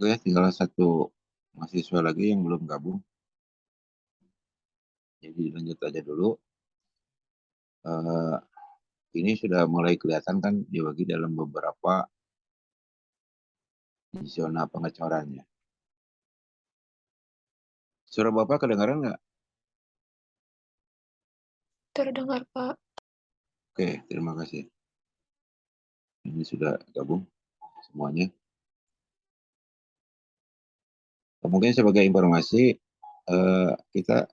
Oke, tinggal satu mahasiswa lagi yang belum gabung. Jadi lanjut aja dulu. Eh, ini sudah mulai kelihatan kan dibagi dalam beberapa zona pengecorannya. Suara Bapak kedengaran nggak? Terdengar, Pak. Oke, terima kasih. Ini sudah gabung semuanya. Mungkin sebagai informasi, kita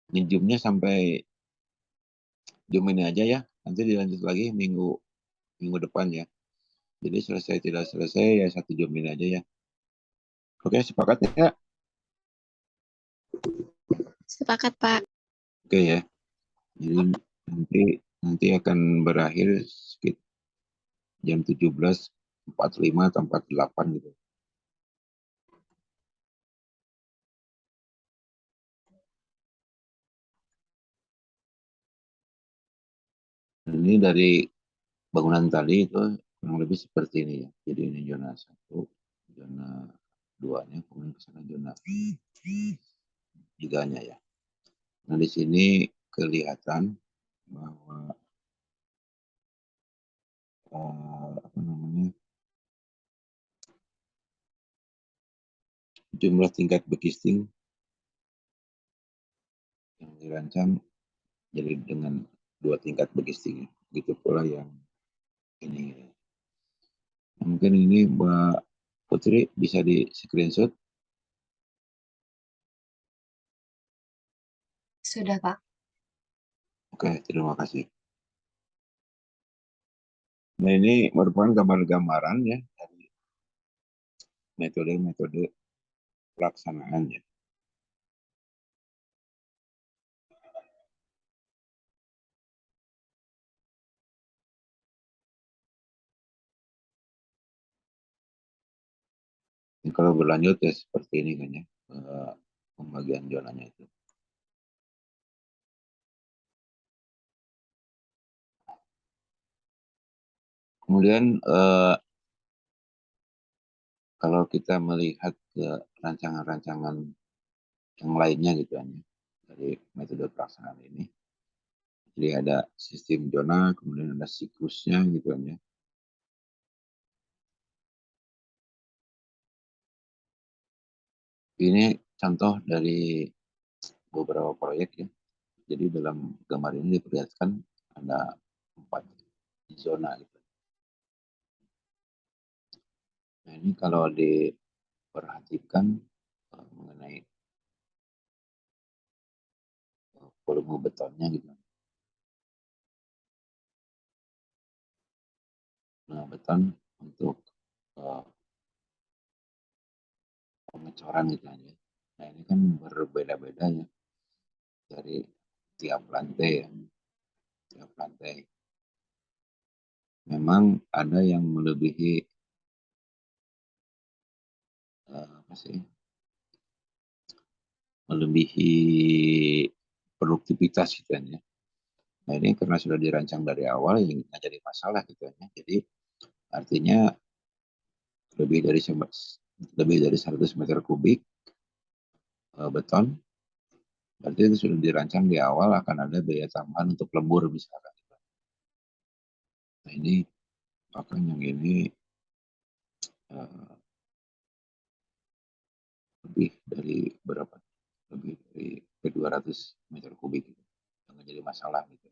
minjumnya sampai Jum ini aja ya. Nanti dilanjut lagi minggu minggu depan ya. Jadi selesai tidak selesai ya 1 Jum ini aja ya. Oke, sepakat ya? Sepakat, Pak. Oke ya. Jadi nanti nanti akan berakhir sekitar jam 17.45 atau 48 gitu. Ini dari bangunan tadi itu kurang lebih seperti ini ya. Jadi ini zona 1, zona 2-nya, kemudian ke sana zona 3-nya ya. Nah, di sini kelihatan bahwa apa namanya, jumlah tingkat bekisting yang dirancang jadi dengan 2 tingkat bekisting. Gitu pula yang ini. Nah, mungkin ini Mbak Putri bisa di screenshot. Sudah, Pak. Oke, terima kasih. Nah, ini merupakan gambar-gambaran ya dari metode-metode pelaksanaannya. Ini kalau berlanjut ya seperti ini kan ya, pembagian zonanya itu. Kemudian kalau kita melihat ke rancangan-rancangan yang lainnya gitu kan ya, dari metode pelaksanaan ini. Jadi ada sistem zona, kemudian ada siklusnya gitu kan ya. Ini contoh dari beberapa proyek ya. Jadi dalam gambar ini diperlihatkan ada 4 zona gitu. Nah ini kalau diperhatikan mengenai volume betonnya gitu. Nah beton untuk uh, pengecoran gitu aja. Nah ini kan berbeda-beda ya dari tiap lantai ya, tiap lantai. Memang ada yang melebihi apa sih? Melebihi produktivitas gitu kan ya. Nah ini karena sudah dirancang dari awal yang nggak jadi masalah gitu kan ya. Jadi artinya lebih dari 100 meter kubik beton, berarti itu sudah dirancang di awal akan ada biaya tambahan untuk lembur misalkan. Nah ini bahkan yang ini uh, lebih dari berapa? Lebih dari 200 meter kubik gitu. Nggak jadi masalah gitu.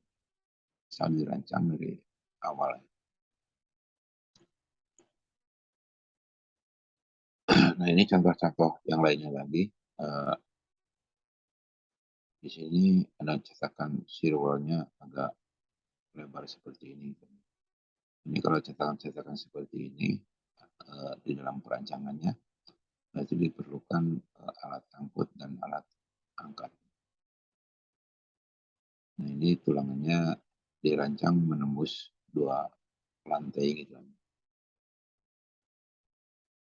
Asal dirancang dari awal. Nah ini contoh-contoh yang lainnya lagi. Uh, di sini ada cetakan sirwalnya agak lebar seperti ini. Ini kalau cetakan-cetakan seperti ini di dalam perancangannya itu diperlukan alat angkut dan alat angkat. Nah ini tulangannya dirancang menembus 2 lantai gitu.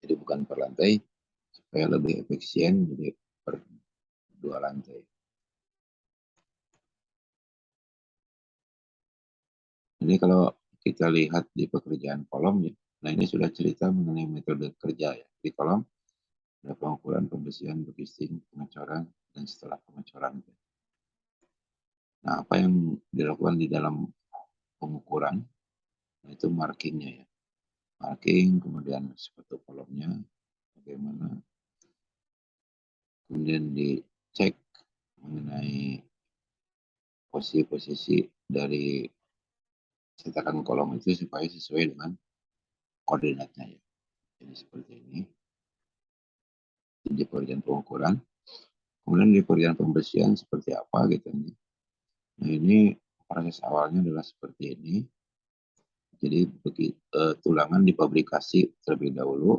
Jadi bukan per lantai supaya lebih efisien jadi per 2 lantai. Ini kalau kita lihat di pekerjaan kolom ya, Nah, ini sudah cerita mengenai metode kerja ya. Di kolom ada pengukuran, pembersihan, bekisting, pengecoran, dan setelah pengecoran. Nah, apa yang dilakukan di dalam pengukuran, nah itu markingnya ya. Marking, kemudian seperti kolomnya, bagaimana, kemudian dicek mengenai posisi-posisi dari cetakan kolom itu supaya sesuai dengan koordinatnya ya. Jadi seperti ini, di pengerjaan pengukuran. Kemudian di pengerjaan pembersihan seperti apa gitu. Nah, ini proses awalnya adalah seperti ini. Jadi tulangan dipabrikasi terlebih dahulu.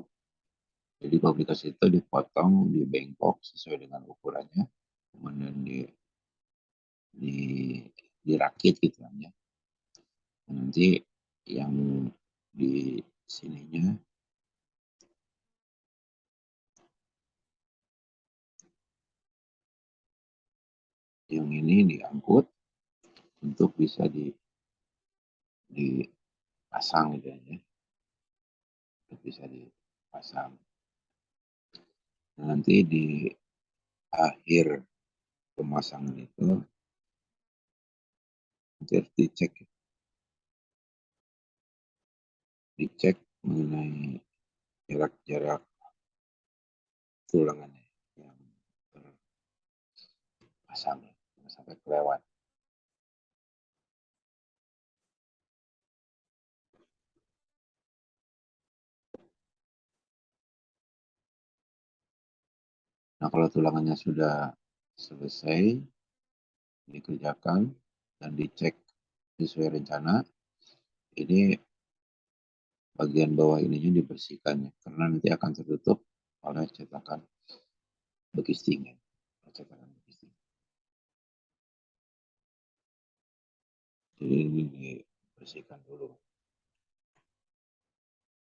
Jadi pabrikasi itu dipotong, dibengkok sesuai dengan ukurannya, kemudian di dirakit gitu kan ya. Nanti yang di sininya, yang ini diangkut untuk bisa dipasang gitu ya, untuk bisa dipasang. Nanti di akhir pemasangan itu nanti harus dicek mengenai jarak-jarak tulangannya yang terpasang ya, sampai kelewat. Nah, kalau tulangannya sudah selesai dikerjakan dan dicek sesuai rencana, ini bagian bawah ininya dibersihkan ya, karena nanti akan tertutup oleh cetakan bekisting ya. Cetakan bekisting. Jadi ini dibersihkan dulu.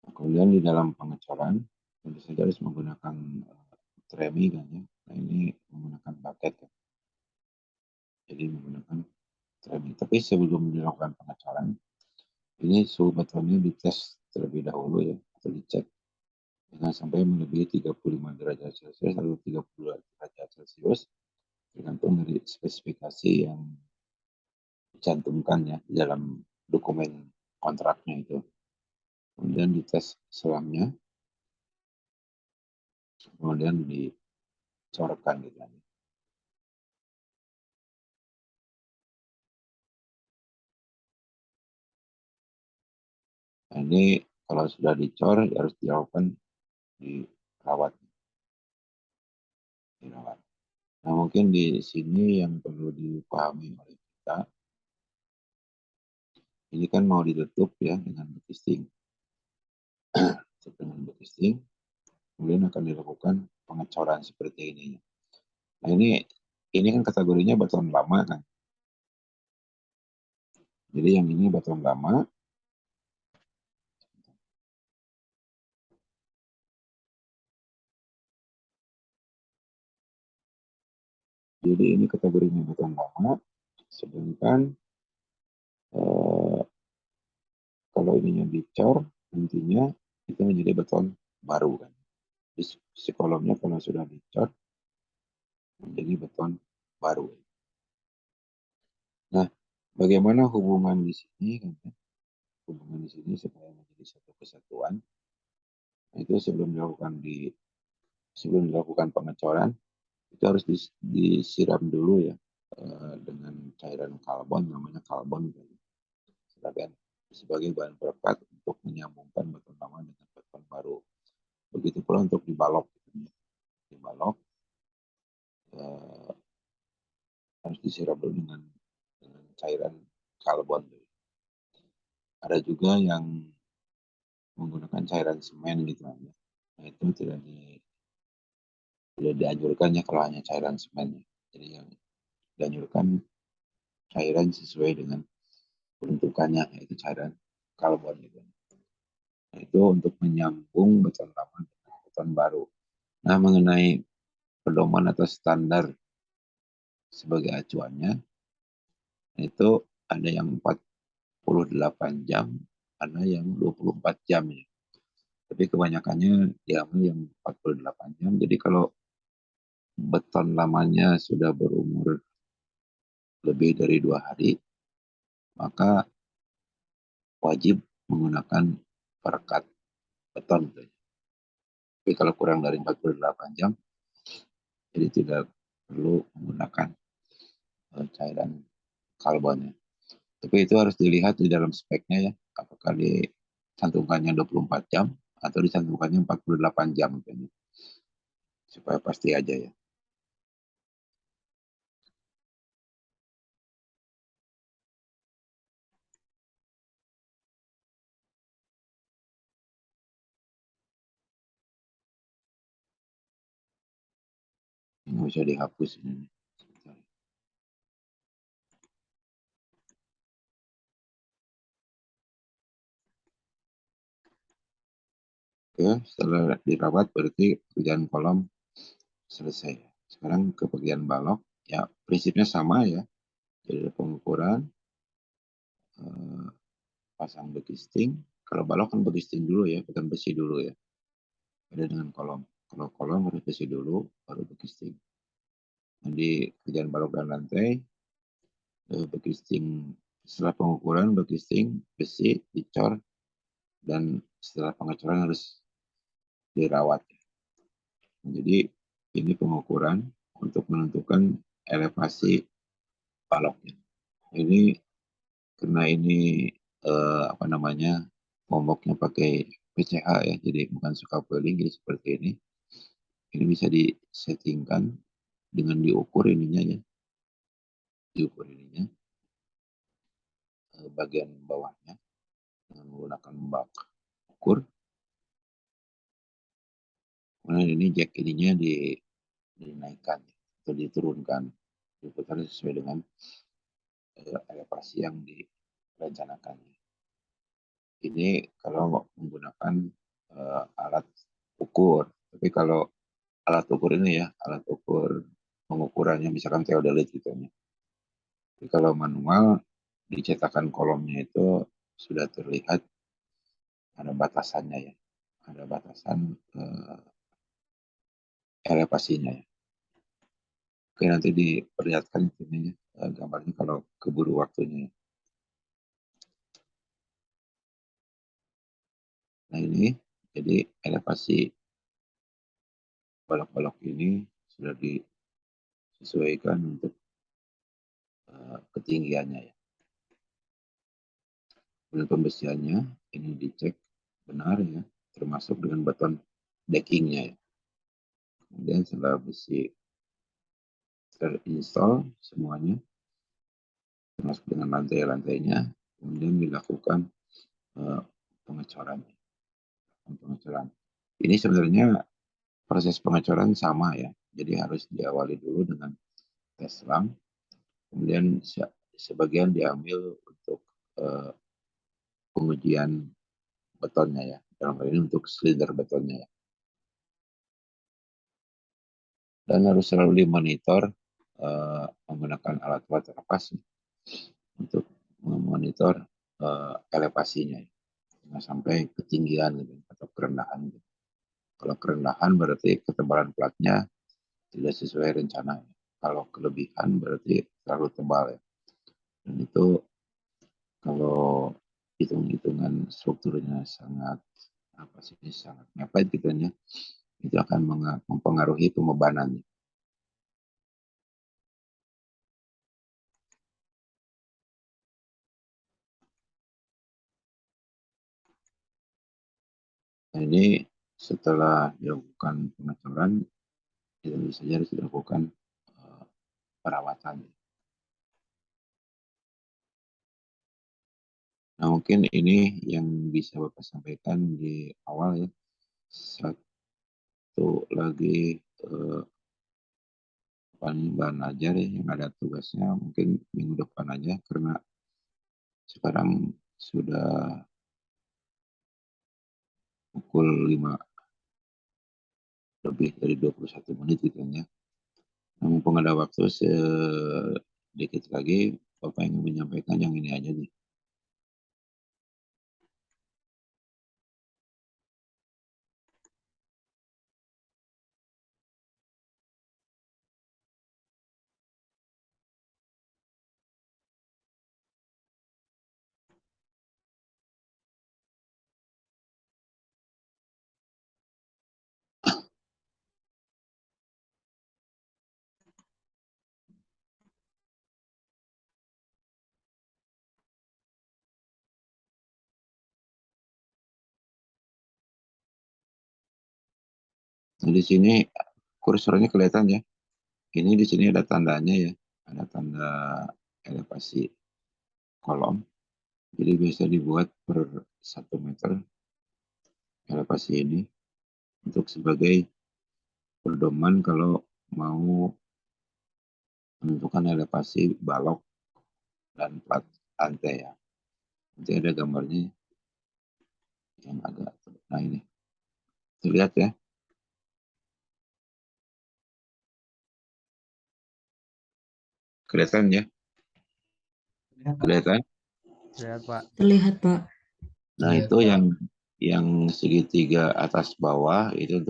Nah, kemudian di dalam pengecoran tentu saja harus menggunakan tremi kan ya. Nah, ini menggunakan bucket ya. Jadi menggunakan tremi. Tapi sebelum dilakukan pengecoran, ini suhu betonnya dites terlebih dahulu ya, atau dicek jangan sampai melebihi 35 derajat Celcius atau 30 derajat Celcius, tergantung dari spesifikasi yang dicantumkan ya di dalam dokumen kontraknya itu. Kemudian dites selangnya, kemudian dicoretkan gitu. Nah, ini kalau sudah dicor harus dilakukan dirawat, dirawat. Nah, mungkin di sini yang perlu dipahami oleh kita, ini kan mau ditutup ya dengan bekisting. Dengan bekisting, kemudian akan dilakukan pengecoran seperti ini. Nah, ini kan kategorinya beton lama kan. Jadi yang ini beton lama. Jadi ini kategorinya beton lama. Sedangkan eh, kalau ininya dicor, nantinya itu menjadi beton baru kan. Di kolomnya kalau sudah dicor, menjadi beton baru. Nah, bagaimana hubungan di sini kan? Hubungan di sini supaya menjadi satu kesatuan. Nah, itu sebelum dilakukan pengecoran itu harus disiram dulu ya dengan cairan karbon, namanya karbon sebagai bahan perekat untuk menyambungkan beton lama dengan beton baru. Begitu pula untuk dibalok, dibalok eh, harus disiram dulu dengan cairan karbon. Ada juga yang menggunakan cairan semen gitu kan ya. Nah, itu tidak dianjurkan ya kalau hanya cairan semen ya. Jadi yang dianjurkan cairan sesuai dengan peruntukannya, yaitu cairan karbon gitu. Nah, itu untuk menyambung beton lama dengan beton baru. Nah, mengenai pedoman atau standar sebagai acuannya, itu ada yang 48 jam, ada yang 24 jam ya. Tapi kebanyakannya diambil yang 48 jam. Jadi kalau beton lamanya sudah berumur lebih dari 2 hari, maka wajib menggunakan perekat beton. Tapi kalau kurang dari 48 jam, jadi tidak perlu menggunakan cairan karbonnya. Tapi itu harus dilihat di dalam speknya ya, apakah dicantumkannya 24 jam atau dicantumkannya 48 jam gitu, supaya pasti aja ya. Ini bisa dihapus ini. Oke, setelah dirawat berarti pekerjaan kolom selesai. Sekarang ke bagian balok, ya prinsipnya sama ya. Jadi ada pengukuran, eh, pasang bekisting. Kalau balok kan bekisting dulu ya, bukan besi dulu ya. Beda dengan kolom. Kalau kolom harus besi dulu, baru bekisting. Jadi kerjaan balok dan lantai, bekisting setelah pengukuran, bekisting besi dicor, dan setelah pengecoran harus dirawat. Jadi ini pengukuran untuk menentukan elevasi baloknya. Ini karena ini apa namanya, momoknya pakai PCH ya, jadi bukan suka peling, jadi seperti ini. Ini bisa disettingkan dengan diukur ininya ya, diukur ininya bagian bawahnya dengan menggunakan bak ukur. Kemudian ini jack ininya dinaikkan atau diturunkan, diputar sesuai dengan elevasi yang direncanakan. Ini kalau menggunakan alat ukur. Tapi kalau alat ukur ini ya, alat ukur pengukurannya misalkan teodolit gitu ya. Tapi kalau manual dicetakan kolomnya itu sudah terlihat ada batasannya ya, ada batasan elevasinya ya. Oke, nanti diperlihatkan ini gambarnya kalau keburu waktunya ya. Nah ini jadi elevasi balok-balok ini sudah disesuaikan untuk ketinggiannya ya. Kemudian pembersihannya ini dicek benar ya, termasuk dengan beton deckingnya ya. Kemudian setelah besi terinstall semuanya, termasuk dengan lantai-lantainya, kemudian dilakukan uh, pengecoran. Pengecoran. Ini sebenarnya proses pengecoran sama ya. Jadi harus diawali dulu dengan tes selang, kemudian sebagian diambil untuk uh, pengujian betonnya ya. Dalam hal ini untuk silinder betonnya ya. Dan harus selalu dimonitor menggunakan alat waterpas untuk memonitor elevasinya ya. Jangan sampai ketinggian gitu, atau kerendahan gitu. Kalau kerendahan berarti ketebalan platnya tidak sesuai rencana. Kalau kelebihan berarti terlalu tebal ya. Dan itu kalau hitung-hitungan strukturnya sangat apa sih, sangat mepet gitu ya, itu akan mempengaruhi pembebanan. Nah ini setelah dilakukan pengecoran, itu saja harus dilakukan uh, perawatan. Nah mungkin ini yang bisa Bapak sampaikan di awal ya. Satu lagi bahan ajar ya, yang ada tugasnya mungkin minggu depan aja, karena sekarang sudah pukul 5 lebih dari 21 menit gitu ya. Nah, mumpung ada waktu sedikit lagi, Bapak ingin menyampaikan yang ini aja nih. Nah, di sini kursornya kelihatan ya. Ini di sini ada tandanya ya. Ada tanda elevasi kolom. Jadi biasa dibuat per 1 meter elevasi ini untuk sebagai pedoman kalau mau menentukan elevasi balok dan plat lantai ya. Nanti ada gambarnya yang agak, nah ini, terlihat ya, kelihatan ya, kelihatan. Lihat, Pak. Terlihat, Pak. Nah itu yang segitiga atas bawah itu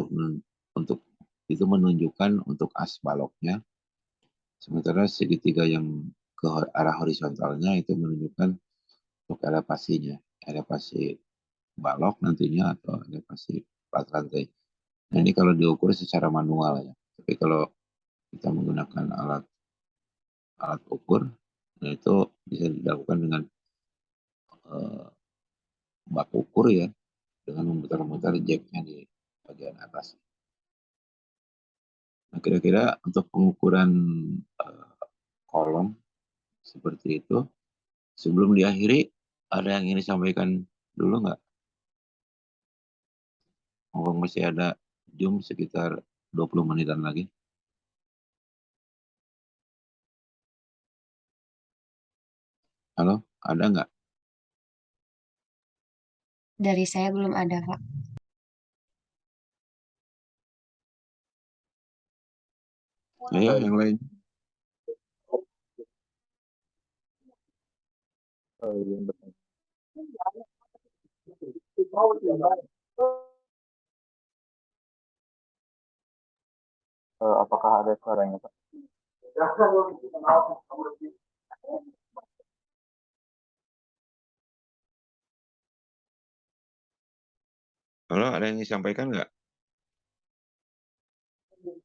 untuk itu menunjukkan untuk as baloknya. Sementara segitiga yang ke arah horizontalnya itu menunjukkan untuk elevasinya, elevasi balok nantinya atau elevasi plat lantai. Nah ini kalau diukur secara manual ya. Tapi kalau kita menggunakan alat ukur, nah itu bisa dilakukan dengan bak ukur ya, dengan memutar-mutar jacknya di bagian atas. Nah kira-kira untuk pengukuran kolom seperti itu, sebelum diakhiri, ada yang ingin disampaikan dulu nggak? Ngomong masih ada Zoom sekitar 20 menitan lagi. Halo, ada nggak? Dari saya belum ada, Pak. Ayo, yang lain. Apakah ada suaranya, Pak? Halo, ada yang disampaikan nggak?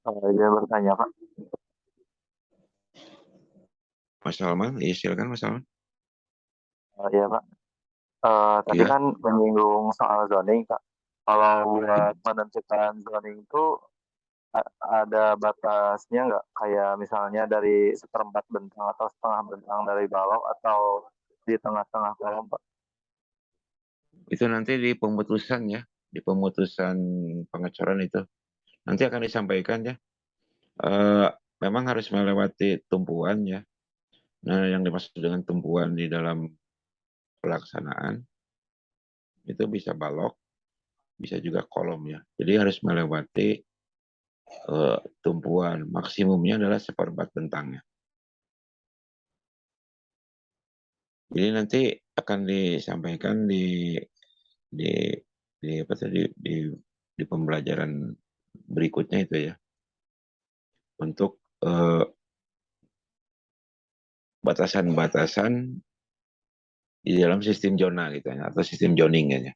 Dia bertanya, Pak. Mas Salman, iya silakan Mas Salman. Iya, Pak. Tadi Iya, kan menyinggung soal zoning, Pak. Kalau buat menentukan zoning itu ada batasnya nggak? Kayak misalnya dari 1/4 bentang atau setengah bentang dari balok atau di tengah-tengah kolom, Pak? itu nanti di pemutusan ya, di pemutusan pengecoran itu. Nanti akan disampaikan ya. Eh, Memang harus melewati tumpuan ya. Nah, yang dimaksud dengan tumpuan di dalam pelaksanaan itu bisa balok, bisa juga kolom ya. Jadi harus melewati tumpuan. Maksimumnya adalah 1/4 bentangnya. Jadi nanti akan disampaikan di apa tadi di pembelajaran berikutnya itu ya, untuk batasan-batasan di dalam sistem zona gitu ya, atau sistem zoning ya.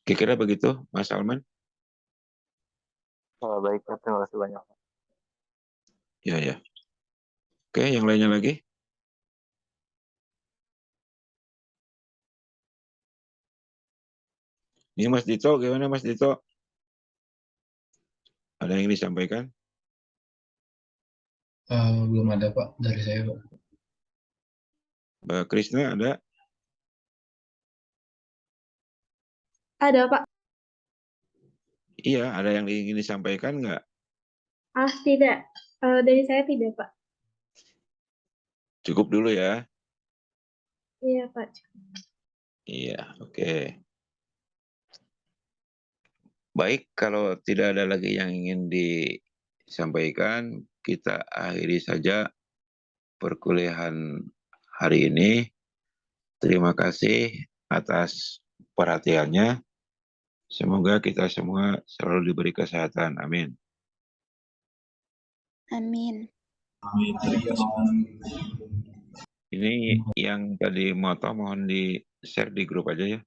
Kira-kira begitu Mas Salman? Baik, Pak. Terima kasih banyak, Pak. Ya ya. Oke, yang lainnya lagi? Ini Mas Dito, gimana Mas Dito? Ada yang disampaikan? Belum ada Pak dari saya Pak. Mbak Krisna ada? Ada, Pak. Iya, ada yang ingin disampaikan nggak? Tidak. Dari saya tidak, Pak. Cukup dulu ya. Iya, Pak. Iya, oke. Baik, kalau tidak ada lagi yang ingin disampaikan, kita akhiri saja perkuliahan hari ini. Terima kasih atas perhatiannya. Semoga kita semua selalu diberi kesehatan. Amin. Amin. Ini yang tadi moto mohon di-share di grup aja ya.